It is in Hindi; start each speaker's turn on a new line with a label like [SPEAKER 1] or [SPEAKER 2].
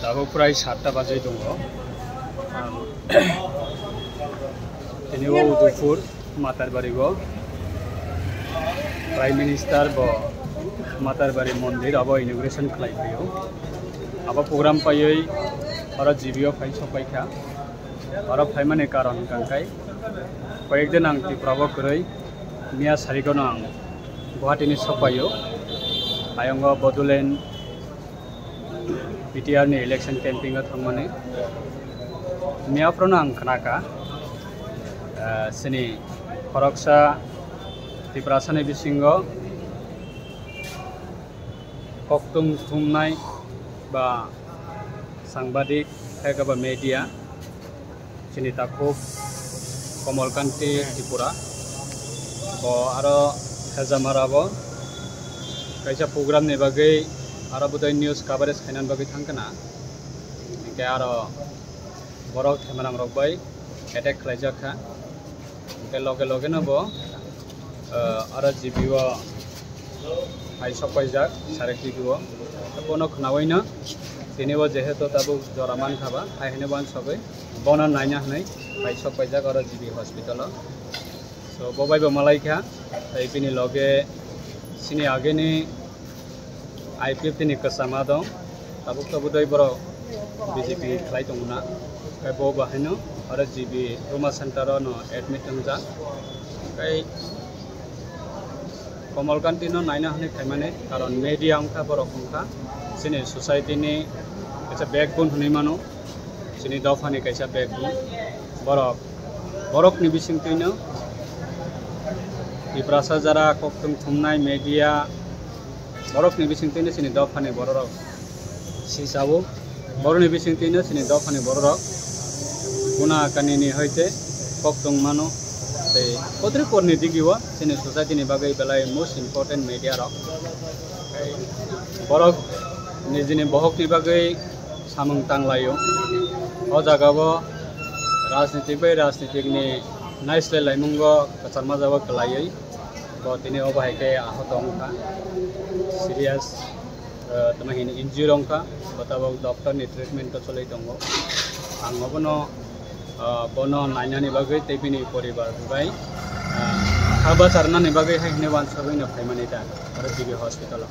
[SPEAKER 1] दाबो प्राय 7टा बाजै दङ दिनै उदयपुर मातारबारिगो प्राइम मिनिस्टार ब मातारबारि मन्दिर अब इनग्रेशन खालायफैयो अब प्रोग्राम पायै और जीबीओ फाइ सफाइखा और फाइमाने कारण कांकाय कयेक दिन आं त्रिपुराबो करै मिया सारिगन आं गुवाहाटीनि सफायो आयंग बडलेण्ड बीटीआर नि इलेक्शन कैंपिंग थांमाने मियाफ्रावनो आं खोनाका सिनि खरकसा त्रिपुरा सानि बिसिंगो कक्तुम थुमनाय बा सांबादिक थायगाबा मीडिया सिनि ताकुब कमलकांति त्रिपुरा आरो हेजामाराबो कैसा प्रोग्राम नि बागै आरो बुदै न्यूज कवरेज खायनान बागै थांकना इनके आरो बरक थेमानां रकबाय एटेक खालायजाखा इनके लगे लगे नबो आरो जीबीओ हाइ सफायजाक सारे टीवीओ कोनो खनावैनो दिनैबो जेहेतु ताबो जरामान खाबा हायहैनो बान सबै बना नायना हनै हाइ सफायजाक आरो जीबी हस्पिटाल सो बबायबो मालायखा बिनि लगे सिनि आगेनि IPF ni kasama dong tabuk tabu doi boro BJP खालाय दंना काय बो बाहायनो आरो GB trauma centre no admit जा काय कमलकांति no नायना हनै खायमाने कारण मीडिया अंखा बरो अंखा सिनि सोसाइटी नि कैसा बैकबोन हनै मानो सिनि दफानि कैसा बैकबोन बरक नि बिसिंतिनो त्रिपुरा जरा कक्तुम थुमनाय मीडिया बरक नि बिसिंतिनो सिनि दफानि बररक सिसाबो बरनि बिसिंतिनो सिनि दफानि बररक गुना कानिनि हयते कक्तुम मानो ते पत्रि करनि दिगिवा सिनि सोसाइटी नि बागै बेलाय मोस्ट इम्पोर्टेंट मीडिया रक बरक निजिनि बहक नि बागै सामं तांलायो ओ जागाबो राजनीतिक नि नाइसले लाइमुंगो कचारमा जाबो कलायै बतिनि अबायके आहत अंका सीरियस तमहिन इंजुरी अंका बताबो डॉक्टर नि ट्रीटमेंट तो चलै दंगो आंगबनो बनो नायनानि बागै तेबिनि परिबार बाय खाबा सारनानि बागै हायने वान सबैनो फायमानि दा आरो जीबी हस्पिटाल